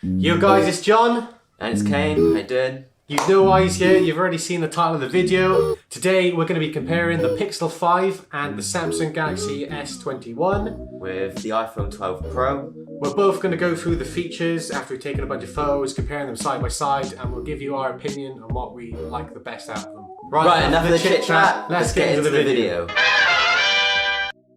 Yo guys, it's John. And it's Kane. How you doing? You know why he's here, you've already seen the title of the video. Today we're going to be comparing the Pixel 5 and the Samsung Galaxy S21. With the iPhone 12 Pro. We're both going to go through the features after we've taken a bunch of photos, comparing them side by side, and we'll give you our opinion on what we like the best out of them. Right, enough of the chit chat. Let's get into the video.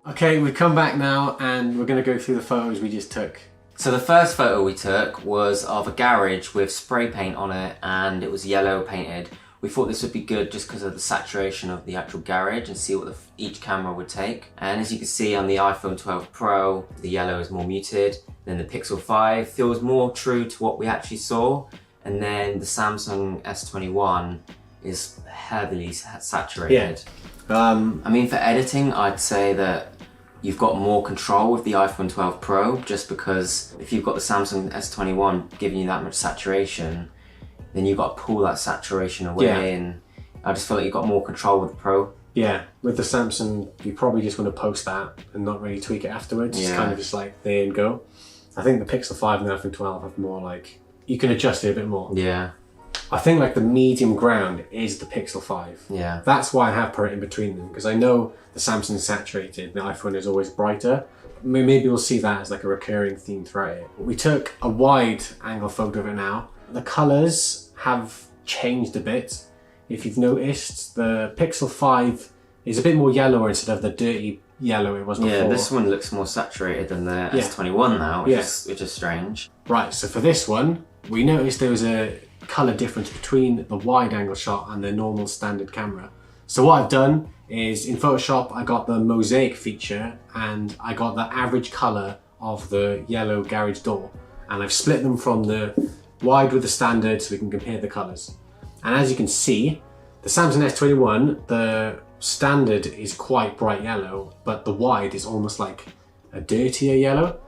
Okay, we've come back now and we're going to go through the photos we just took. So the first photo we took was of a garage with spray paint on it, and it was yellow painted. We thought this would be good just because of the saturation of the actual garage and see what each camera would take. And as you can see on the iPhone 12 Pro, the yellow is more muted. Then the Pixel 5 feels more true to what we actually saw. And then the Samsung S21 is heavily saturated. Yeah. I mean, for editing, I'd say that you've got more control with the iPhone 12 Pro, just because if you've got the Samsung S21 giving you that much saturation, then you've got to pull that saturation away, and I just feel like you've got more control with the Pro. Yeah, with the Samsung, you probably just want to post that and not really tweak it afterwards. Yeah. It's kind of just like there and go. I think the Pixel 5 and the iPhone 12 have more like, you can adjust it a bit more. Yeah. I think like the medium ground is the Pixel 5. Yeah. That's why I have put it in between them, because I know the Samsung is saturated, the iPhone is always brighter. Maybe we'll see that as like a recurring theme throughout it. We took a wide angle photo of it now. The colours have changed a bit. If you've noticed, the Pixel 5 is a bit more yellower instead of the dirty yellow it was before. Yeah, this one looks more saturated than the S21 now, which is strange. Right, so for this one, we noticed there was a colour difference between the wide angle shot and the normal standard camera. So what I've done is in Photoshop I got the mosaic feature and I got the average colour of the yellow garage door, and I've split them from the wide with the standard so we can compare the colours. And as you can see, the Samsung S21, the standard is quite bright yellow, but the wide is almost like a dirtier yellow.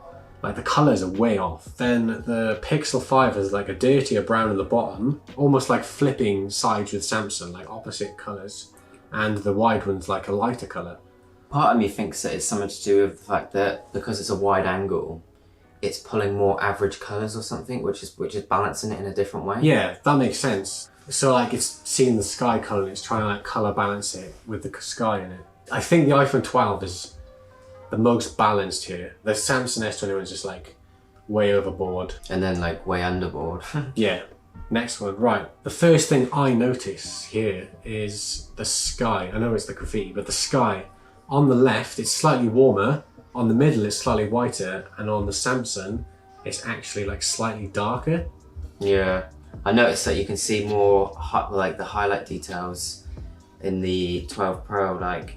Like the colours are way off. Then the Pixel 5 is like a dirtier brown at the bottom, almost like flipping sides with Samsung, like opposite colours. And the wide one's like a lighter colour. Part of me thinks that it's something to do with the fact that because it's a wide angle, it's pulling more average colours or something, which is balancing it in a different way. Yeah, that makes sense. So like it's seeing the sky colour and it's trying to like colour balance it with the sky in it. I think the iPhone 12 is the most balanced here. The Samsung S21 is just like way overboard. And then like way underboard. Yeah. Next one, right. The first thing I notice here is the sky. I know it's the graffiti, but the sky. On the left, it's slightly warmer. On the middle, it's slightly whiter. And on the Samsung, it's actually like slightly darker. Yeah. I noticed that you can see more like the highlight details in the 12 Pro. Like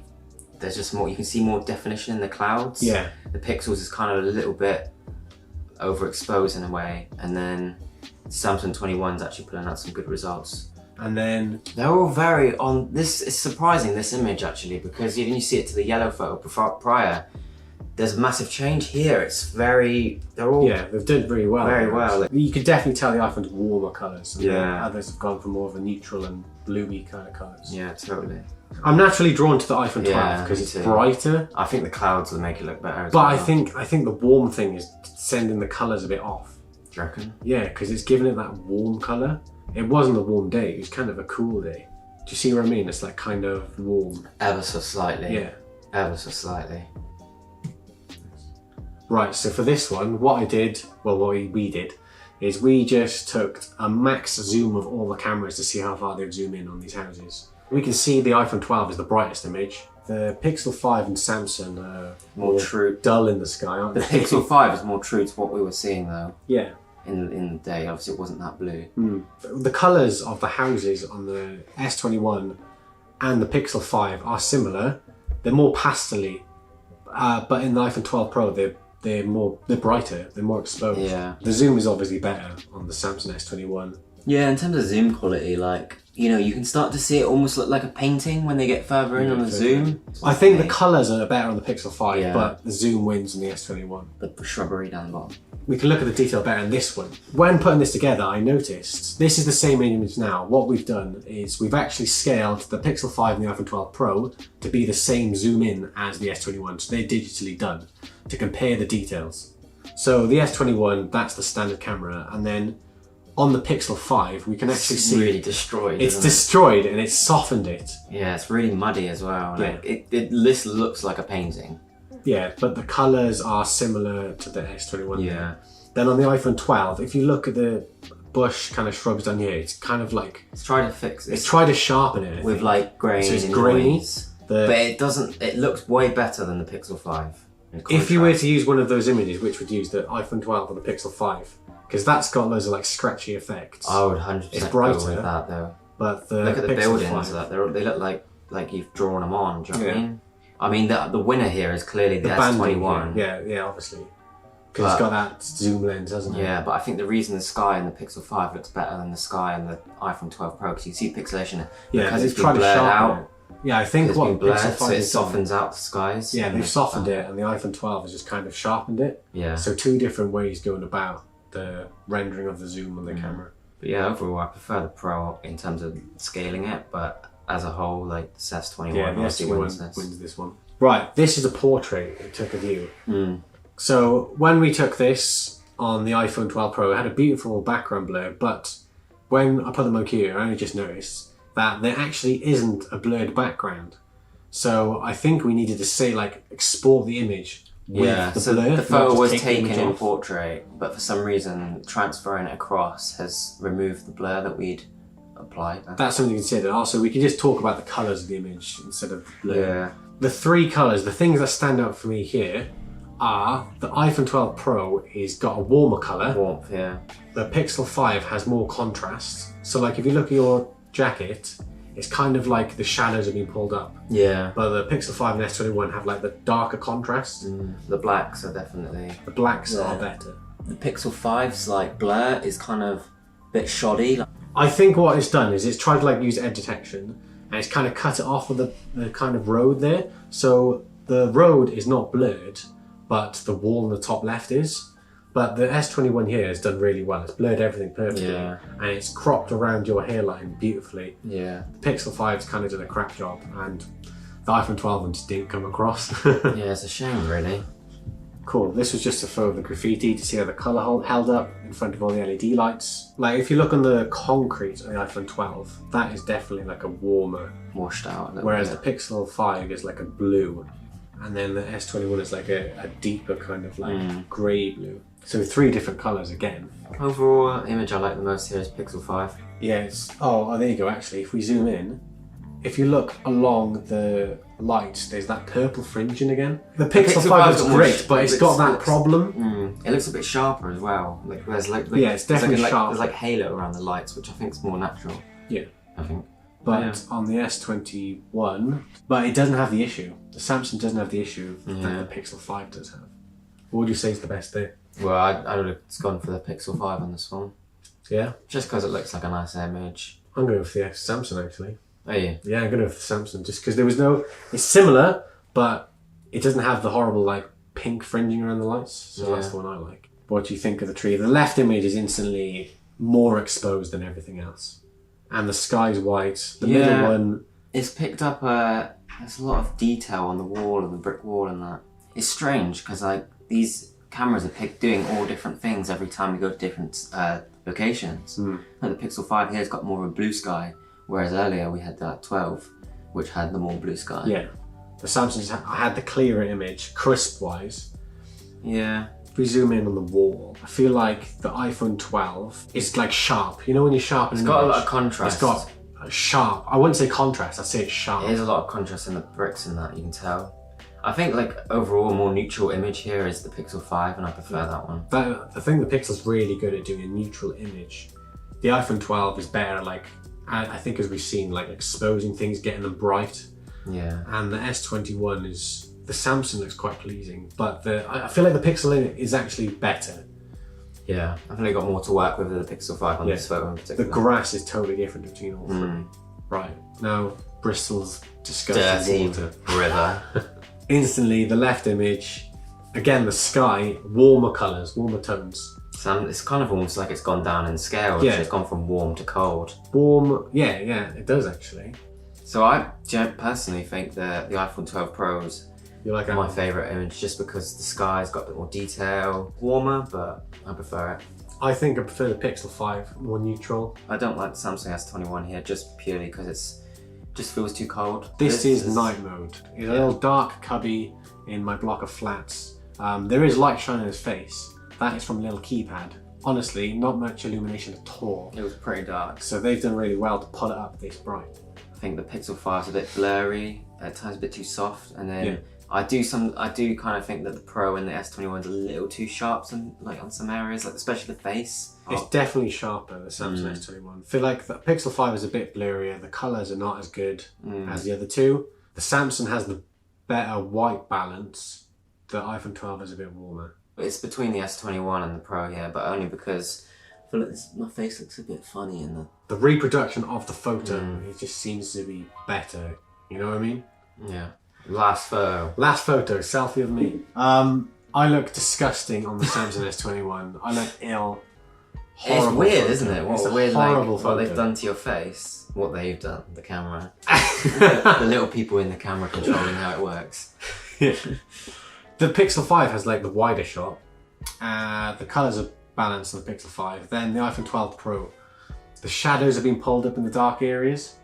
there's just more, you can see more definition in the clouds. Yeah. The pixels is kind of a little bit overexposed in a way. And then Samsung 21's actually pulling out some good results. And then they're all very on this. It's surprising, this image actually, because even you see it to the yellow photo prior, there's a massive change here. It's very, they're all they've done really well. Very well. You can definitely tell the iPhone's warmer colours. And Yeah. others have gone for more of a neutral and bluey kind of colours. Yeah, totally. I'm naturally drawn to the iPhone 12 Yeah, because me it's too. brighter. I think the clouds will make it look better as But well. I think the warm thing is sending the colours a bit off. Do you reckon? Yeah, because it's giving it that warm colour. It wasn't a warm day, it was kind of a cool day. Do you see what I mean? It's like kind of warm. Ever so slightly. Yeah. Ever so slightly. Right, so for this one, what I did, well what we did, is we just took a max zoom of all the cameras to see how far they would zoom in on these houses. We can see the iPhone 12 is the brightest image. The Pixel 5 and Samsung are More true. dull in the sky, aren't The they? Pixel 5 is more true to what we were seeing though. Yeah. In the day, obviously it wasn't that blue. The colours of the houses on the S21 and the Pixel 5 are similar. They're more pastel-y, but in the iPhone 12 Pro they're brighter, they're more exposed. Yeah. The zoom is obviously better on the Samsung S21. Yeah, in terms of zoom quality, like, you know, you can start to see it almost look like a painting when they get further in on the zoom. I think the colours are better on the Pixel 5, Yeah. but the zoom wins on the S21. The shrubbery down the bottom. We can look at the detail better in this one. When putting this together, I noticed, this is the same image now. What we've done is we've actually scaled the Pixel 5 and the iPhone 12 Pro to be the same zoom in as the S21, so they're digitally done to compare the details. So the S21, that's the standard camera, and then on the Pixel 5, we can actually see really destroyed. It's destroyed and it's softened it. Yeah, it's really muddy as well. Like, Yeah. This looks like a painting. Yeah, but the colours are similar to the S21. Yeah. Then on the iPhone 12, if you look at the bush kind of shrubs down here, it's kind of like It's trying to fix it. it's tried to sharpen it with like grain So it's and grainy. noise. But it doesn't. It looks way better than the Pixel 5. If you were to use one of those images, which would use the iPhone 12 or the Pixel 5, because that's got loads of like scratchy effects. I would 100% It's go brighter, with that though. But the Look at the Pixel buildings. 5, They look like you've drawn them on. Do you know what I Yeah. mean? I mean, the winner here is clearly the banding, S21. Yeah, obviously. Because it's got that zoom lens, hasn't it? Yeah, but I think the reason the sky in the Pixel 5 looks better than the sky in the iPhone 12 Pro, because you see pixelation because it's they've been blurred out. it. Yeah, I think It's what been blurred, Pixel 5 so it has done- softens out the skies. Yeah, and they've it's softened better. it, and the iPhone 12 has just kind of sharpened it. Yeah. So two different ways going about the rendering of the zoom on the camera. But yeah, overall, I prefer the Pro in terms of scaling it, but as a whole, like the S21 Yeah, the obviously S21 wins wins this one. Right, this is a portrait it took of you. Mm. So when we took this on the iPhone 12 Pro, it had a beautiful background blur, but when I put them on here, I only just noticed that there actually isn't a blurred background. So I think we needed to say like export the image with Yeah, the so blur. the not photo just was take the taken image in off. portrait, but for some reason, transferring it across has removed the blur that we'd applied. That's something to consider. Also, we can just talk about the colours of the image instead of the blur. Yeah. The three colours, the things that stand out for me here are the iPhone 12 Pro is got a warmer colour. Warmth, yeah. The Pixel 5 has more contrast. So like if you look at your jacket, it's kind of like the shadows have been pulled up. Yeah. But the Pixel 5 and S21 have like the darker contrast. The blacks are definitely... The blacks Yeah. are better. The Pixel 5's like blur is kind of a bit shoddy. I think what it's done is it's tried to like use edge detection and it's kind of cut it off with the kind of road there. So the road is not blurred, but the wall on the top left is. But the S21 here has done really well. It's blurred everything perfectly. Yeah. And it's cropped around your hairline beautifully. Yeah. The Pixel 5's kind of done a crap job, and the iPhone 12 one just didn't come across. Yeah, it's a shame, really. Cool. This was just a photo of the graffiti to see how the colour held up in front of all the LED lights. Like if you look on the concrete on the iPhone 12, that is definitely like a warmer, Washed out a little whereas bit. the Pixel 5 is like a blue, and then the S21 is like a deeper kind of like grey blue. So three different colours again. Overall image I like the most here is Pixel 5. Yeah, it's... Oh, there you go, actually. If we zoom in, if you look along the lights, there's that purple fringing again. The Pixel 5 looks great, but it's got that problem. It looks a bit sharper as well. Like there's like Yeah, it's definitely sharper. There's like halo around the lights, which I think is more natural. Yeah. I think. But on the S21, but it doesn't have the issue. The Samsung doesn't have the issue that the Pixel 5 does have. What would you say is the best there? Well, I would have gone for the Pixel 5 on this one. Yeah? Just because it looks like a nice image. I'm going with the Samsung actually. Are you? Yeah, I'm going with the Samsung just because there was no... It's similar, but it doesn't have the horrible like pink fringing around the lights. So that's the one I like. What do you think of the tree? The left image is instantly more exposed than everything else. And the sky's white. The middle one... It's picked up there's a lot of detail on the wall and the brick wall and that. It's strange because like these cameras are doing all different things every time we go to different locations. Like the Pixel 5 here has got more of a blue sky, whereas earlier we had that 12, which had the more blue sky. Yeah. The Samsung had the clearer image, crisp-wise. Yeah. If we zoom in on the wall, I feel like the iPhone 12 is like sharp. You know when you sharpen an It's got a image? lot of contrast. It's got a sharp. I wouldn't say contrast, I'd say it's sharp. There's a lot of contrast in the bricks and that, you can tell. I think like overall a more neutral image here is the Pixel 5 and I prefer that one. The thing the Pixel's really good at doing a neutral image. The iPhone 12 is better like, I think as we've seen, like exposing things, getting them bright. Yeah. And the S21 is, the Samsung looks quite pleasing, but I feel like the Pixel is actually better. Yeah, I've only got more to work with the Pixel 5 on this photo in particular. The grass is totally different between all three. Right, now Bristol's disgusting Dirty water. river. Instantly, the left image, again the sky, warmer colours, warmer tones. It's kind of almost like it's gone down in scale. Yeah. It's gone from warm to cold. Warm, yeah, it does actually. So I personally think that the iPhone 12 Pros You like my that? favourite image, just because the sky's got a bit more detail, warmer, but I prefer it. I think I prefer the Pixel 5, more neutral. I don't like the Samsung S21 here, just purely because it's just feels too cold. This is night mode. It's a little dark cubby in my block of flats. There is light shining in his face. That is from a little keypad. Honestly, not much illumination at all. It was pretty dark. So they've done really well to pull it up this bright. I think the Pixel 5 is a bit blurry, at times a bit too soft, and then I do kind of think that the Pro and the S21 is a little too sharp on some areas, like especially the face. It's definitely sharper, the Samsung S21. I feel like the Pixel 5 is a bit blurrier, the colours are not as good as the other two. The Samsung has the better white balance, the iPhone 12 is a bit warmer. It's between the S21 and the Pro here, but only because I feel like my face looks a bit funny in the reproduction of the photo, it just seems to be better, you know what I mean? Yeah. Last photo, selfie of me. I look disgusting on the Samsung S21. I look ill. Horrible it's weird, photo. isn't it? It's a weird, horrible what they've done to your face. What they've done, the camera. The little people in the camera controlling how it works. Yeah. The Pixel 5 has like the wider shot. The colours are balanced on the Pixel 5. Then the iPhone 12 Pro. The shadows have been pulled up in the dark areas.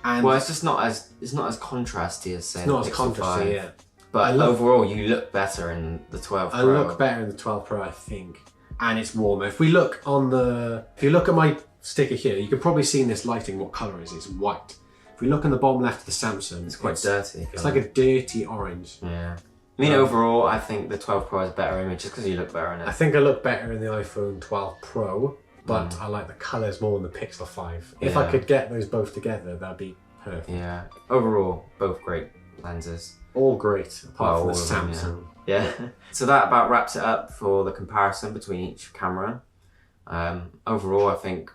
And well, it's not as contrasty as say it's not the as Pixel contrasty, 5. yeah. But overall, you look better in the 12 Pro. I look better in the 12 Pro, I think. And it's warmer. If you look at my sticker here, you can probably see in this lighting what colour it is. It's white. If we look in the bottom left of the Samsung, it's quite dirty. It's like a dirty orange. Yeah. I mean, overall, I think the 12 Pro has a better image just because you look better in it. I think I look better in the iPhone 12 Pro, but I like the colours more in the Pixel 5. If I could get those both together, that'd be perfect. Yeah. Overall, both great lenses. All great, apart from the Samsung. Them, yeah. So that about wraps it up for the comparison between each camera. Overall, I think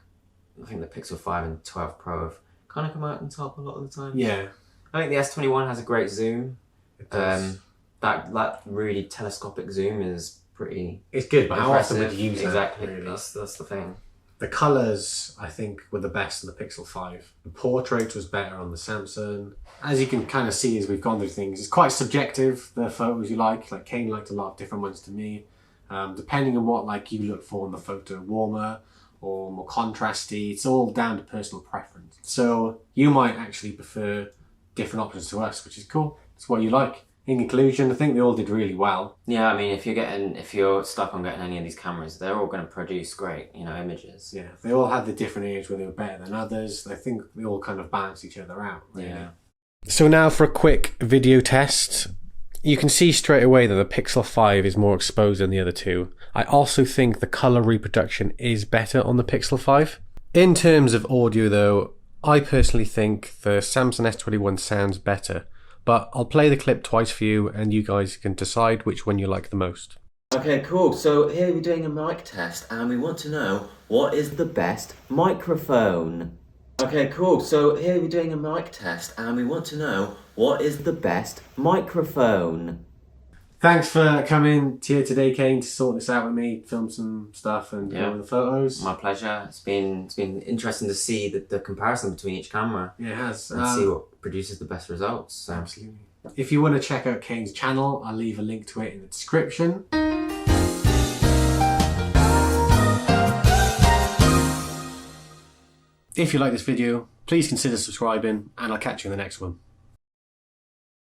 the Pixel 5 and 12 Pro have kind of come out on top a lot of the time. Yeah. I think the S21 has a great zoom. It does. That really telescopic zoom is pretty. It's good, but impressive. how often would you use exactly. that? Really? That's the thing. The colours, I think, were the best in the Pixel 5. The portrait was better on the Samsung. As you can kind of see as we've gone through things, it's quite subjective, the photos you like. Like Kane liked a lot of different ones to me. Depending on what you look for in the photo, warmer or more contrasty, it's all down to personal preference. So you might actually prefer different options to us, which is cool. It's what you like. In conclusion, I think they all did really well. Yeah, I mean, if you're stuck on getting any of these cameras, they're all going to produce great, images. Yeah, they all had the different areas where they were better than others. I think they all kind of balance each other out, really. Yeah. So now for a quick video test. You can see straight away that the Pixel 5 is more exposed than the other two. I also think the colour reproduction is better on the Pixel 5. In terms of audio though, I personally think the Samsung S21 sounds better. But I'll play the clip twice for you and you guys can decide which one you like the most. Okay, cool. So here we're doing a mic test and we want to know what is the best microphone. Okay, cool. So here we're doing a mic test and we want to know what is the best microphone. Thanks for coming here today, Kane, to sort this out with me, film some stuff and go over the photos. My pleasure. It's been interesting to see the comparison between each camera. Yeah, it has. And see what produces the best results. So. Absolutely. If you want to check out Kane's channel, I'll leave a link to it in the description. If you like this video, please consider subscribing and I'll catch you in the next one.